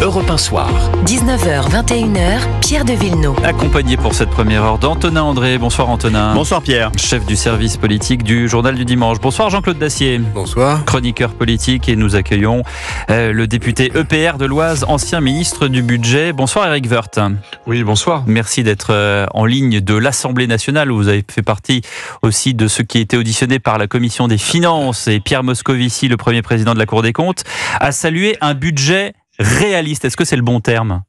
Europe 1 Soir. 19h, 21h, Pierre de Villeneuve. Accompagné pour cette première heure d'Antonin André. Bonsoir Antonin. Bonsoir Pierre. Chef du service politique du Journal du Dimanche. Bonsoir Jean-Claude Dacier. Bonsoir. Chroniqueur politique, et nous accueillons le député EPR de l'Oise, ancien ministre du Budget. Bonsoir Éric Woerth. Oui, bonsoir. Merci d'être en ligne de l'Assemblée nationale, où vous avez fait partie aussi de ceux qui étaient auditionnés par la Commission des Finances, et Pierre Moscovici, le premier président de la Cour des comptes, a salué un budget réaliste. Est-ce que c'est le bon terme ?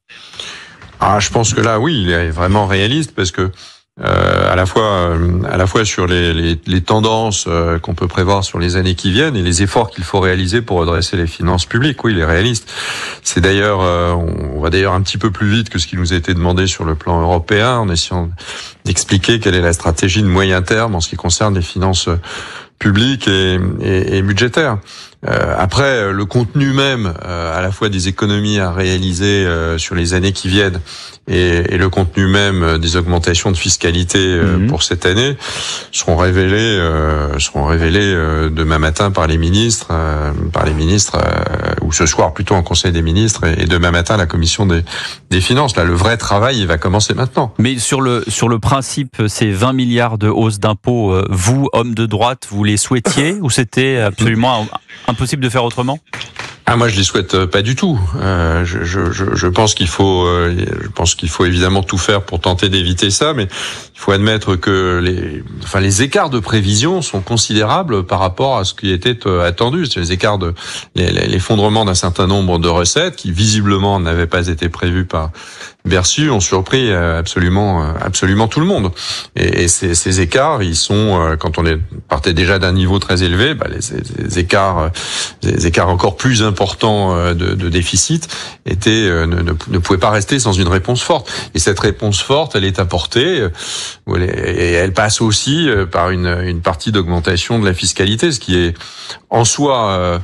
Je pense que là, oui, il est vraiment réaliste parce que à la fois sur les tendances qu'on peut prévoir sur les années qui viennent et les efforts qu'il faut réaliser pour redresser les finances publiques, oui, il est réaliste. C'est d'ailleurs, on va d'ailleurs un petit peu plus vite que ce qui nous a été demandé sur le plan européen, en essayant d'expliquer quelle est la stratégie de moyen terme en ce qui concerne les finances publiques et budgétaires. Après, le contenu même, à la fois des économies à réaliser sur les années qui viennent et le contenu même des augmentations de fiscalité pour cette année seront révélés demain matin par les ministres, ou ce soir plutôt en Conseil des ministres, et demain matin à la Commission des Finances. Là, le vrai travail, il va commencer maintenant. Mais sur le principe, ces 20 milliards de hausse d'impôts, vous, homme de droite, vous les souhaitiez ou c'était absolument impossible de faire autrement ? Moi, je les souhaite pas du tout. Je pense qu'il faut évidemment tout faire pour tenter d'éviter ça, mais il faut admettre que les écarts de prévision sont considérables par rapport à ce qui était attendu. C'est les écarts l'effondrement d'un certain nombre de recettes qui visiblement n'avaient pas été prévues par Bercy ont surpris absolument tout le monde. Et ces écarts, ils sont, quand on partait déjà d'un niveau très élevé, les écarts encore plus importants de déficit ne pouvaient pas rester sans une réponse forte. Et cette réponse forte, elle est apportée, et elle passe aussi par une partie d'augmentation de la fiscalité, ce qui est en soi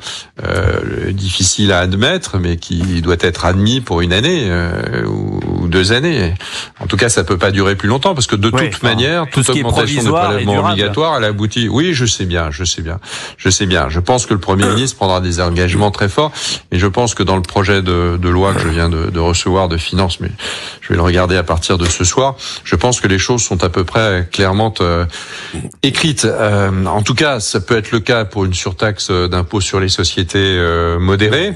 difficile à admettre, mais qui doit être admis pour une année ou 2 années. En tout cas, ça peut pas durer plus longtemps, parce que de toute manière, toute augmentation de prélèvements obligatoires, elle aboutit. Oui, je sais bien. Je pense que le Premier ministre prendra des engagements très forts, et je pense que dans le projet de loi que je viens de recevoir de finances, mais je vais le regarder à partir de ce soir, je pense que les choses sont à peu près clairement écrites. En tout cas, ça peut être le cas pour une surtaxe d'impôt sur les sociétés modérée.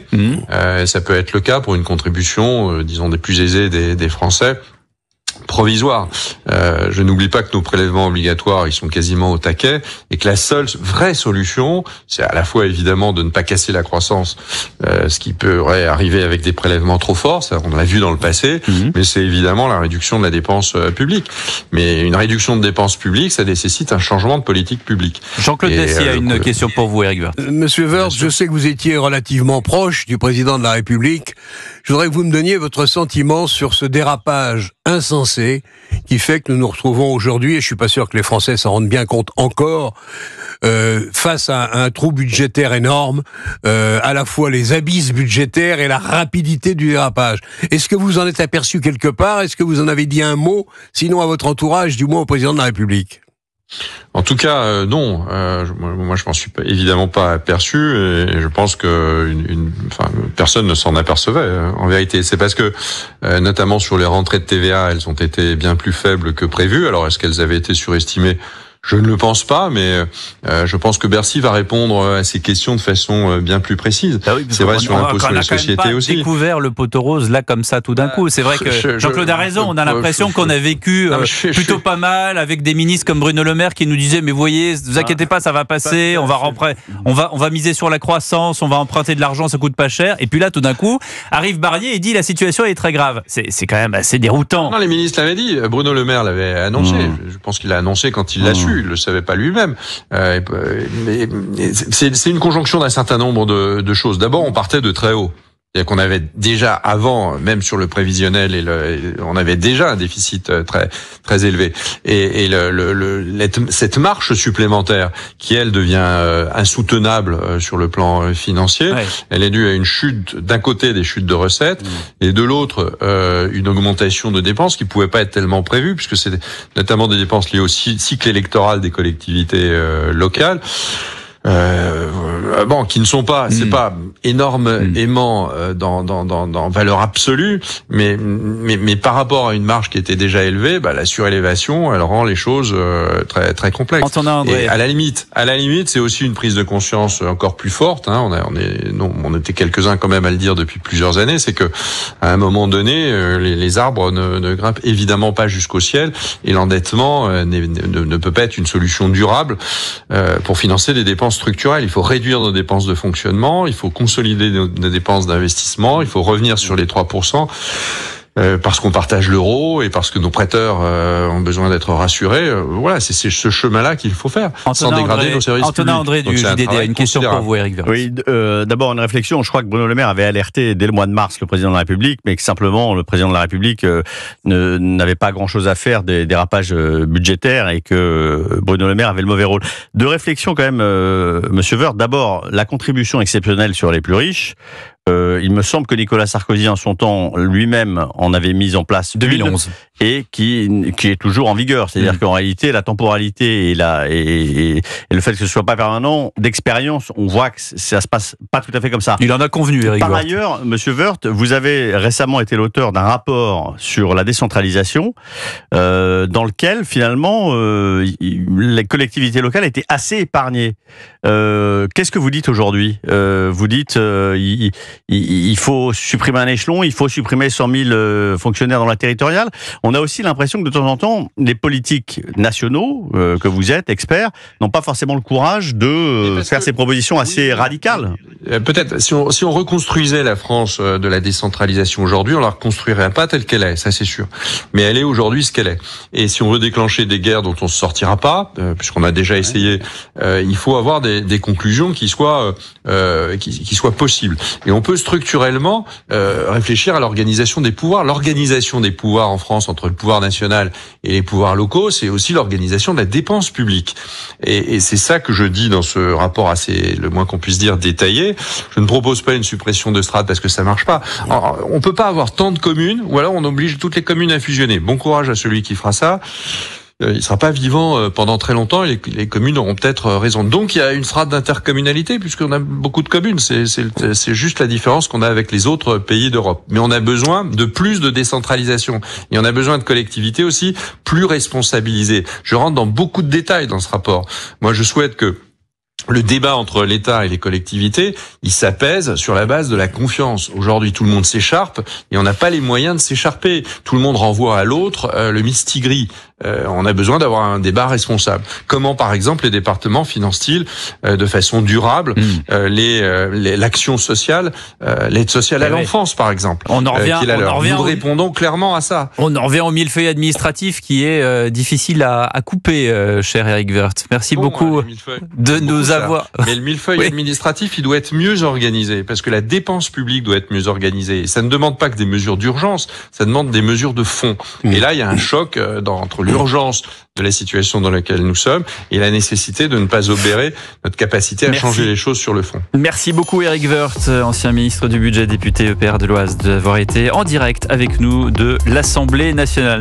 Ça peut être le cas pour une contribution, disons, des plus aisés des Français, provisoire. Je n'oublie pas que nos prélèvements obligatoires, ils sont quasiment au taquet, et que la seule vraie solution, c'est à la fois évidemment de ne pas casser la croissance, ce qui pourrait arriver avec des prélèvements trop forts, ça on l'a vu dans le passé, mais c'est évidemment la réduction de la dépense publique. Mais une réduction de dépenses publiques, ça nécessite un changement de politique publique. Jean-Claude Dacier a une question pour vous, Éric Woerth. Monsieur Woerth, je sais que vous étiez relativement proche du président de la République. Je voudrais que vous me donniez votre sentiment sur ce dérapage insensé qui fait que nous nous retrouvons aujourd'hui, et je suis pas sûr que les Français s'en rendent bien compte encore, face à un trou budgétaire énorme, à la fois les abysses budgétaires et la rapidité du dérapage. Est-ce que vous en êtes aperçu quelque part ? Est-ce que vous en avez dit un mot, sinon à votre entourage, du moins au président de la République ? En tout cas, non. Moi, je m'en suis évidemment pas aperçu, et je pense que personne ne s'en apercevait. En vérité, c'est parce que, notamment sur les rentrées de TVA, elles ont été bien plus faibles que prévu. Alors, est-ce qu'elles avaient été surestimées ? Je ne le pense pas, mais je pense que Bercy va répondre à ces questions de façon bien plus précise. Oui, c'est vrai sur l'impôt sur les sociétés aussi. On a découvert le poteau rose là comme ça tout d'un coup. C'est vrai que Jean-Claude a raison. On a l'impression qu'on a vécu plutôt pas mal avec des ministres comme Bruno Le Maire qui nous disaient mais voyez, ne vous inquiétez pas, ça va passer. On va miser sur la croissance, on va emprunter de l'argent, ça coûte pas cher. Et puis là, tout d'un coup, arrive Barnier et dit la situation est très grave. C'est quand même assez déroutant. Non, les ministres l'avaient dit. Bruno Le Maire l'avait annoncé. Je pense qu'il l'a annoncé quand il l'a su. Il le savait pas lui-même. Mais c'est une conjonction d'un certain nombre de choses. D'abord, on partait de très haut. C'est-à-dire qu'on avait déjà avant, même sur le prévisionnel, on avait déjà un déficit très très élevé. Et cette marche supplémentaire, qui elle devient insoutenable sur le plan financier, elle est due à une chute d'un côté des chutes de recettes et de l'autre une augmentation de dépenses qui pouvait pas être tellement prévue, puisque c'est notamment des dépenses liées au cycle électoral des collectivités locales. qui ne sont pas, c'est pas énormément dans valeur absolue, mais par rapport à une marge qui était déjà élevée, la surélévation, elle rend les choses très très complexes. Et à la limite, c'est aussi une prise de conscience encore plus forte. On était quelques-uns quand même à le dire depuis plusieurs années, c'est que à un moment donné, les arbres ne grimpent évidemment pas jusqu'au ciel, et l'endettement ne peut pas être une solution durable pour financer des dépenses structurelles. Il faut réduire nos dépenses de fonctionnement, il faut consolider nos dépenses d'investissement, il faut revenir sur les 3%. Parce qu'on partage l'euro et parce que nos prêteurs ont besoin d'être rassurés. Voilà, c'est ce chemin-là qu'il faut faire, sans dégrader nos services publics. Antonin André du JDD a une question pour vous, Éric Woerth. Oui, d'abord une réflexion. Je crois que Bruno Le Maire avait alerté dès le mois de mars le président de la République, mais que simplement le président de la République n'avait pas grand-chose à faire des dérapages budgétaires et que Bruno Le Maire avait le mauvais rôle. Deux réflexions quand même, Monsieur Woerth. D'abord, la contribution exceptionnelle sur les plus riches. Il me semble que Nicolas Sarkozy, en son temps, lui-même en avait mis en place 2011 et qui est toujours en vigueur. C'est-à-dire qu'en réalité, la temporalité et le fait que ce soit pas permanent, d'expérience, on voit que ça se passe pas tout à fait comme ça. Il en a convenu, Éric Woerth. Par ailleurs, Monsieur Woerth, vous avez récemment été l'auteur d'un rapport sur la décentralisation, dans lequel finalement les collectivités locales étaient assez épargnées. Qu'est-ce que vous dites aujourd'hui ? Vous dites il faut supprimer un échelon, il faut supprimer 100 000 fonctionnaires dans la territoriale. On a aussi l'impression que de temps en temps, les politiques nationaux, que vous êtes experts, n'ont pas forcément le courage de faire ces propositions assez radicales. Peut-être, si on reconstruisait la France de la décentralisation aujourd'hui, on la reconstruirait pas telle qu'elle est, ça c'est sûr. Mais elle est aujourd'hui ce qu'elle est. Et si on veut déclencher des guerres dont on se sortira pas, puisqu'on a déjà essayé, il faut avoir des conclusions qui soient possibles. Et on peut structurellement réfléchir à l'organisation des pouvoirs. L'organisation des pouvoirs en France entre le pouvoir national et les pouvoirs locaux, c'est aussi l'organisation de la dépense publique. Et c'est ça que je dis dans ce rapport assez, le moins qu'on puisse dire, détaillé. Je ne propose pas une suppression de strate parce que ça marche pas. Alors, on peut pas avoir tant de communes, ou alors on oblige toutes les communes à fusionner. Bon courage à celui qui fera ça. Il sera pas vivant pendant très longtemps et les communes auront peut-être raison. Donc il y a une strate d'intercommunalité puisqu'on a beaucoup de communes. C'est juste la différence qu'on a avec les autres pays d'Europe. Mais on a besoin de plus de décentralisation et on a besoin de collectivités aussi plus responsabilisées. Je rentre dans beaucoup de détails dans ce rapport. Moi, je souhaite que le débat entre l'État et les collectivités, il s'apaise sur la base de la confiance. Aujourd'hui, tout le monde s'écharpe et on n'a pas les moyens de s'écharper. Tout le monde renvoie à l'autre le mistigris. On a besoin d'avoir un débat responsable. Comment, par exemple, les départements financent-ils de façon durable l'action sociale, l'aide sociale à l'enfance, par exemple. On en revient. Nous répondons clairement à ça. On en revient au millefeuille administratif qui est difficile à couper, cher Éric Woerth. Merci beaucoup de nous avoir. Mais le millefeuille administratif, il doit être mieux organisé parce que la dépense publique doit être mieux organisée. Et ça ne demande pas que des mesures d'urgence, ça demande des mesures de fond. Et là, il y a un choc entre l'urgence de la situation dans laquelle nous sommes et la nécessité de ne pas obérer notre capacité à changer les choses sur le fond. Merci beaucoup Éric Woerth, ancien ministre du Budget, député EPR de l'Oise, d'avoir été en direct avec nous de l'Assemblée nationale.